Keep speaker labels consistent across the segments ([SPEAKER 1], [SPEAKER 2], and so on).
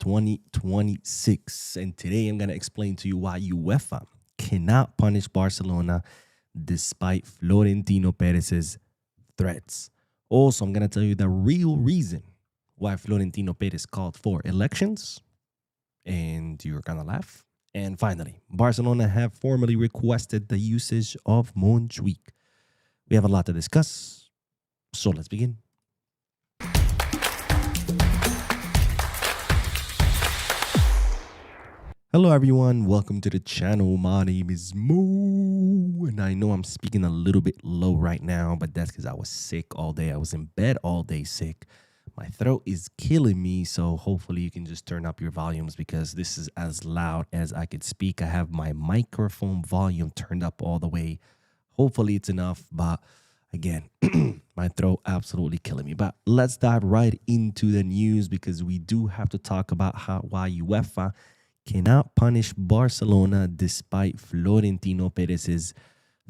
[SPEAKER 1] 2026. And today I'm going to explain to you why UEFA cannot punish Barcelona despite Florentino Perez's threats. Also, I'm going to tell you the real reason why Florentino Perez called for elections. And you're going to laugh. And finally, Barcelona have formally requested the usage of Montjuic. We have a lot to discuss, so let's begin. Hello everyone, welcome to the channel. My name is Mo, and I know I'm speaking a little bit low right now, but that's because I was sick all day. I was in bed all day sick. My throat is killing me, so hopefully you can just turn up your volumes because this is as loud as I could speak. I have my microphone volume turned up all the way. Hopefully it's enough, but again, my throat absolutely killing me. But let's dive right into the news because we do have to talk about why UEFA cannot punish Barcelona despite Florentino Perez's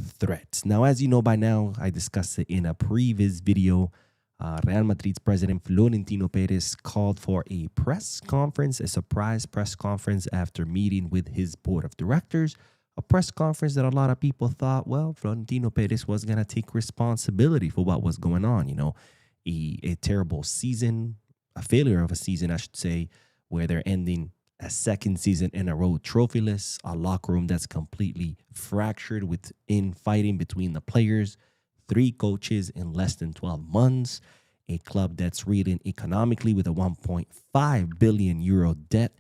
[SPEAKER 1] threats. Now, as you know by now, I discussed it in a previous video. Real Madrid's president Florentino Perez called for a press conference, a surprise press conference after meeting with his board of directors. A press conference that a lot of people thought, well, Florentino Perez was going to take responsibility for what was going on. You know, a terrible season, a failure of a season, I should say, where they're ending a second season in a row trophyless, a locker room that's completely fractured with infighting between the players, 3 coaches in less than 12 months, a club that's reeling economically with a 1.5 billion euro debt,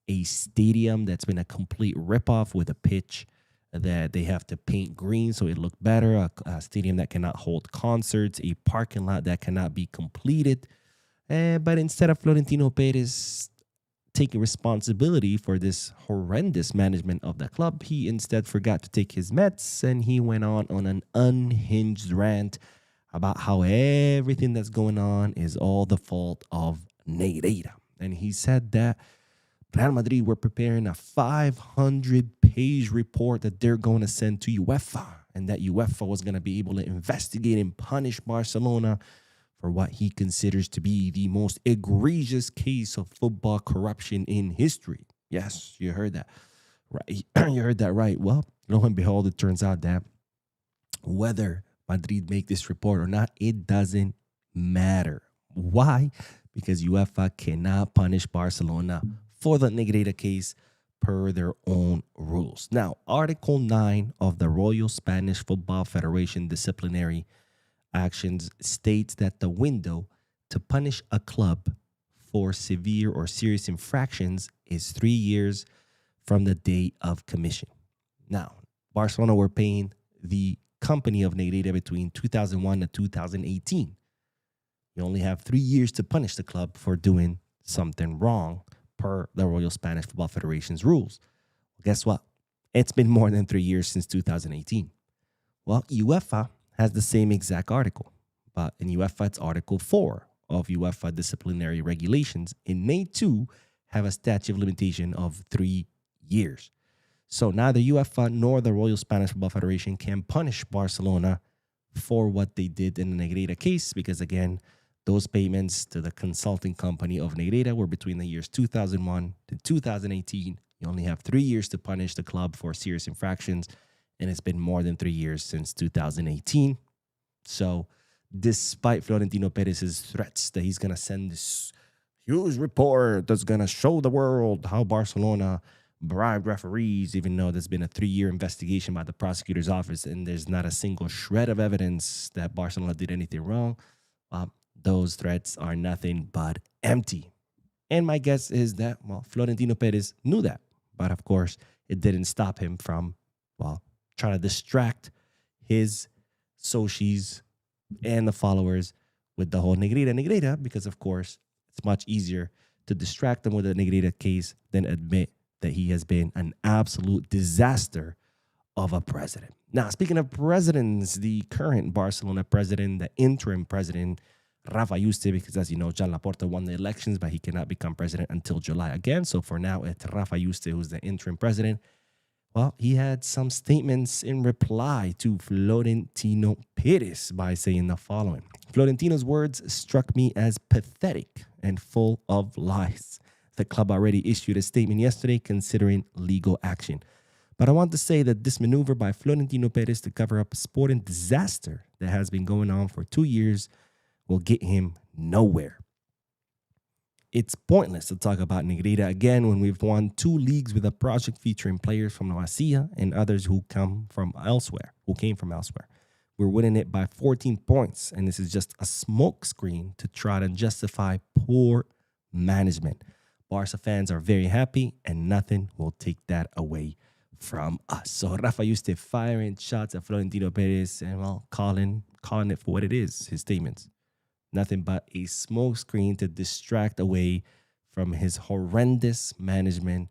[SPEAKER 1] a stadium that's been a complete ripoff with a pitch that they have to paint green so it looked better, a stadium that cannot hold concerts, a parking lot that cannot be completed. But instead of Florentino Perez taking responsibility for this horrendous management of the club, he instead forgot to take his meds and he went on an unhinged rant about how everything that's going on is all the fault of Negreira. And he said that Real Madrid were preparing a 500-page report that they're going to send to UEFA, and that UEFA was going to be able to investigate and punish Barcelona for what he considers to be the most egregious case of football corruption in history. Yes, you heard that right. You heard that right. Well, lo and behold, it turns out that whether Madrid make this report or not, it doesn't matter. Why? Because UEFA cannot punish Barcelona for the Negreira case per their own rules. Now, Article 9 of the Royal Spanish Football Federation disciplinary actions states that the window to punish a club for severe or serious infractions is 3 years from the date of commission. Now, Barcelona were paying the company of Negreira between 2001 and 2018. You only have 3 years to punish the club for doing something wrong per the Royal Spanish Football Federation's rules. Well, guess what? It's been more than 3 years since 2018. Well, UEFA has the same exact article, but in UEFA, it's Article 4 of UEFA disciplinary regulations, and they too have a statute of limitation of 3 years. So neither UEFA nor the Royal Spanish Football Federation can punish Barcelona for what they did in the Negreira case, because again, those payments to the consulting company of Negreira were between the years 2001 to 2018. You only have 3 years to punish the club for serious infractions, and it's been more than 3 years since 2018. So despite Florentino Perez's threats that he's going to send this huge report that's going to show the world how Barcelona bribed referees, even though there's been a 3-year investigation by the prosecutor's office and there's not a single shred of evidence that Barcelona did anything wrong, those threats are nothing but empty. And my guess is that, well, Florentino Perez knew that. But of course, it didn't stop him from, well, trying to distract his socios and the followers with the whole Negreira, because of course, it's much easier to distract them with a Negreira case than admit that he has been an absolute disaster of a president. Now, speaking of presidents, the current Barcelona president, the interim president, Rafa Yuste, because as you know, Joan Laporta won the elections, but he cannot become president until July again. So for now, it's Rafa Yuste who's the interim president. Well, he had some statements in reply to Florentino Perez by saying the following. Florentino's words struck me as pathetic and full of lies. The club already issued a statement yesterday considering legal action. But I want to say that this maneuver by Florentino Perez to cover up a sporting disaster that has been going on for 2 years will get him nowhere. It's pointless to talk about Negreira again when we've won 2 leagues with a project featuring players from La Masia and others who came from elsewhere. We're winning it by 14 points, and this is just a smokescreen to try to justify poor management. Barca fans are very happy, and nothing will take that away from us. So Rafa used to firing shots at Florentino Perez and, well, calling it for what it is, his statements. Nothing but a smokescreen to distract away from his horrendous management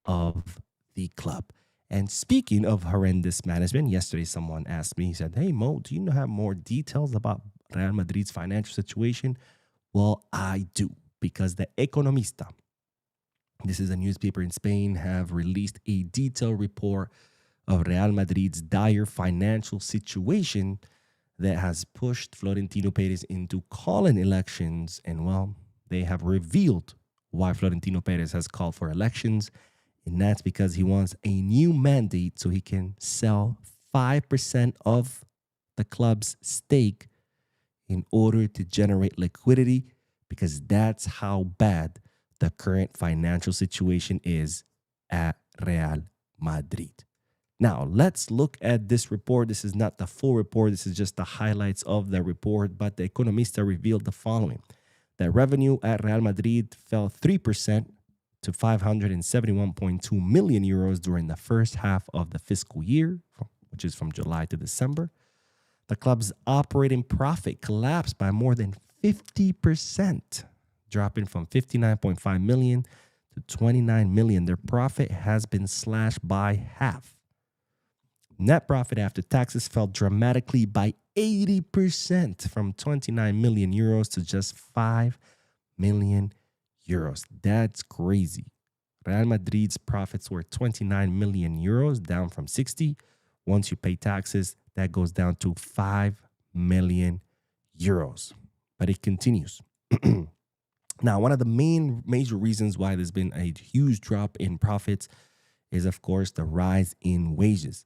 [SPEAKER 1] of the club. And speaking of horrendous management, yesterday someone asked me, he said, "Hey, Mo, do you have more details about Real Madrid's financial situation?" Well, I do, because the Economista, this is a newspaper in Spain, have released a detailed report of Real Madrid's dire financial situation that has pushed Florentino Perez into calling elections. And, well, they have revealed why Florentino Perez has called for elections. And that's because he wants a new mandate so he can sell 5% of the club's stake in order to generate liquidity, because that's how bad the current financial situation is at Real Madrid. Now, let's look at this report. This is not the full report. This is just the highlights of the report. But the Economista revealed the following: that revenue at Real Madrid fell 3% to 571.2 million euros during the first half of the fiscal year, which is from July to December. The club's operating profit collapsed by more than 50%, dropping from 59.5 million to 29 million. Their profit has been slashed by half. Net profit after taxes fell dramatically by 80%, from 29 million euros to just 5 million euros. That's crazy. Real Madrid's profits were 29 million euros, down from 60. Once you pay taxes, that goes down to 5 million euros. But it continues. Now, one of the major reasons why there's been a huge drop in profits is, of course, the rise in wages.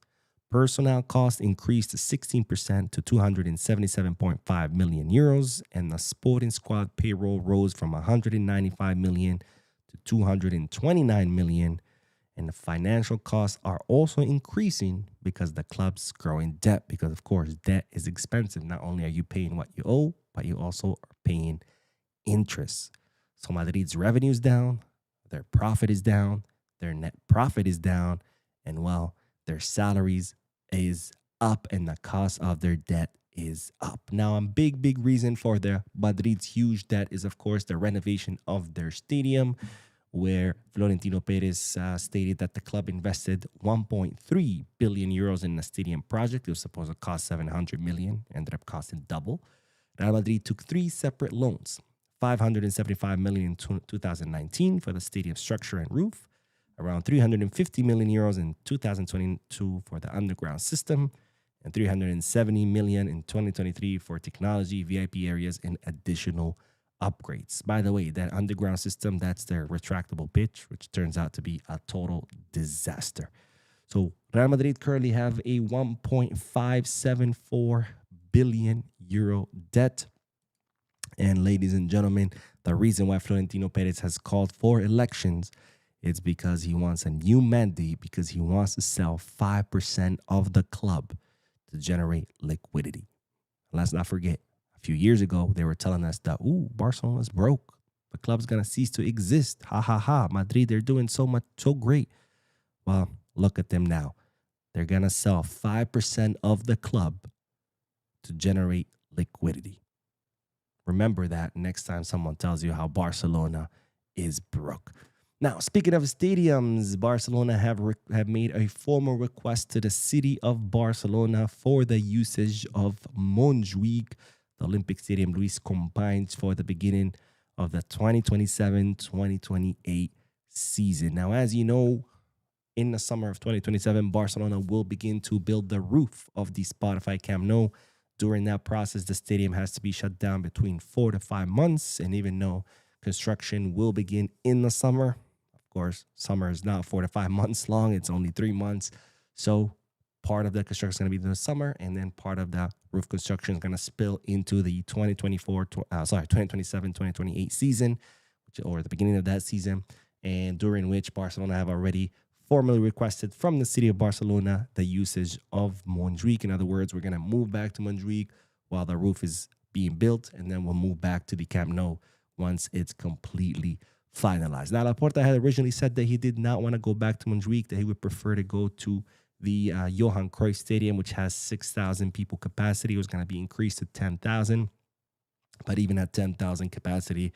[SPEAKER 1] Personnel costs increased to 16% to 277.5 million euros, and the sporting squad payroll rose from 195 million to 229 million. And the financial costs are also increasing because the club's growing debt, because, of course, debt is expensive. Not only are you paying what you owe, but you also are paying interest. So Madrid's revenue is down, their profit is down, their net profit is down, and, well, their salaries is up, and the cost of their debt is up. Now, a big reason for the Madrid's huge debt is, of course, the renovation of their stadium, where Florentino Perez stated that the club invested 1.3 billion euros in the stadium project. It was supposed to cost 700 million, ended up costing double. Real Madrid took 3 separate loans: 575 million in 2019 for the stadium structure and roof, around 350 million euros in 2022 for the underground system, and 370 million in 2023 for technology, VIP areas, and additional upgrades. By the way, that underground system, that's their retractable pitch, which turns out to be a total disaster. So Real Madrid currently have a 1.574 billion euro debt. And ladies and gentlemen, the reason why Florentino Perez has called for elections, it's because he wants a new mandate, because he wants to sell 5% of the club to generate liquidity. Let's not forget, a few years ago, they were telling us that, Barcelona's broke. The club's going to cease to exist. Ha, ha, ha. Madrid, they're doing so great. Well, look at them now. They're going to sell 5% of the club to generate liquidity. Remember that next time someone tells you how Barcelona is broke. Now, speaking of stadiums, Barcelona have made a formal request to the city of Barcelona for the usage of Montjuic, the Olympic Stadium Luis Companys, for the beginning of the 2027-2028 season. Now, as you know, in the summer of 2027, Barcelona will begin to build the roof of the Spotify Camp Nou. During that process, the stadium has to be shut down between 4 to 5 months, and even though construction will begin in the summer. Of course, summer is not 4 to 5 months long. It's only 3 months. So part of the construction is going to be in the summer, and then part of the roof construction is going to spill into the 2027, 2028 season, or the beginning of that season, and during which Barcelona have already formally requested from the city of Barcelona the usage of Montjuic. In other words, we're going to move back to Montjuic while the roof is being built, and then we'll move back to the Camp Nou once it's completely finalized. Now, Laporta had originally said that he did not want to go back to Montjuic, that he would prefer to go to the Johan Cruyff Stadium, which has 6,000 people capacity. It was going to be increased to 10,000. But even at 10,000 capacity,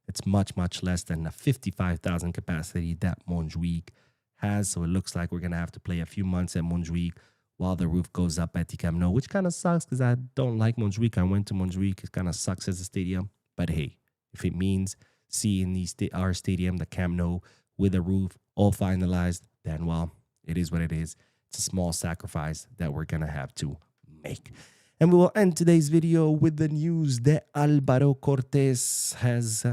[SPEAKER 1] it's much, much less than the 55,000 capacity that Montjuic has. So it looks like we're going to have to play a few months at Montjuic while the roof goes up at the Camp Nou, which kind of sucks because I don't like Montjuic. I went to Montjuic. It kind of sucks as a stadium. But hey, if it means seeing our stadium, the Camp Nou, with the roof all finalized, then, well, it is what it is. It's a small sacrifice that we're going to have to make. And we will end today's video with the news that Alvaro Cortez has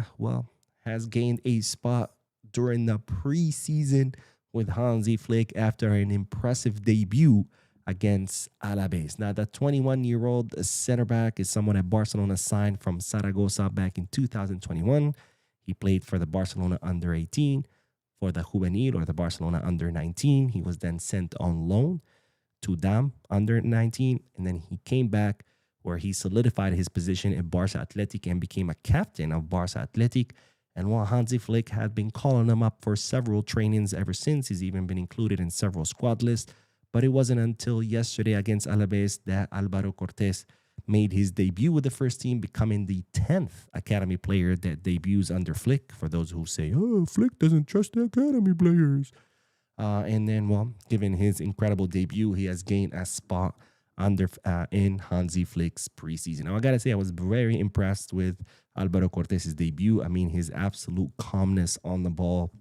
[SPEAKER 1] gained a spot during the preseason with Hansi Flick after an impressive debut against Alaves. Now, the 21-year-old center back is someone that Barcelona signed from Zaragoza back in 2021. He played for the Barcelona under-18, for the Juvenil or the Barcelona under-19. He was then sent on loan to Dam under-19, and then he came back where he solidified his position at Barca Athletic and became a captain of Barca Athletic. And while Hansi Flick had been calling him up for several trainings ever since, he's even been included in several squad lists. But it wasn't until yesterday against Alaves that Alvaro Cortez made his debut with the first team, becoming the 10th academy player that debuts under Flick. For those who say, oh, Flick doesn't trust the academy players. And then, well, given his incredible debut, he has gained a spot in Hansi Flick's preseason. Now, I got to say, I was very impressed with Alvaro Cortez's debut. I mean, his absolute calmness on the ball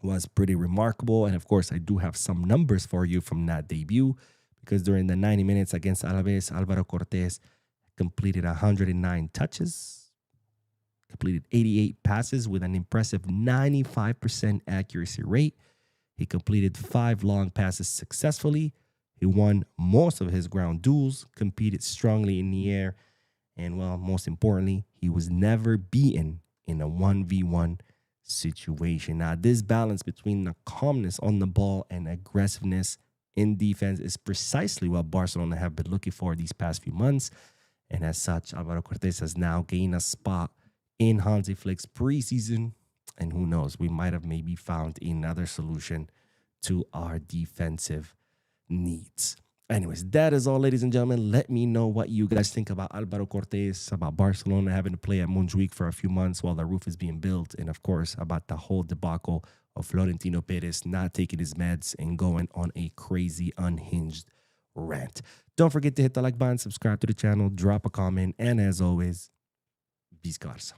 [SPEAKER 1] was pretty remarkable. And, of course, I do have some numbers for you from that debut, because during the 90 minutes against Alaves, Alvaro Cortez completed 109 touches, completed 88 passes with an impressive 95% accuracy rate. He completed 5 long passes successfully. He won most of his ground duels, competed strongly in the air, and, well, most importantly, he was never beaten in a 1v1 situation. Now, this balance between the calmness on the ball and aggressiveness in defense is precisely what Barcelona have been looking for these past few months. And as such, Alvaro Cortez has now gained a spot in Hansi Flick's preseason. And who knows, we might have maybe found another solution to our defensive needs. Anyways, that is all, ladies and gentlemen. Let me know what you guys think about Alvaro Cortez, about Barcelona having to play at Montjuic for a few months while the roof is being built, and, of course, about the whole debacle of Florentino Perez not taking his meds and going on a crazy, unhinged rant. Don't forget to hit the like button, subscribe to the channel, drop a comment, and as always, Viscarsa.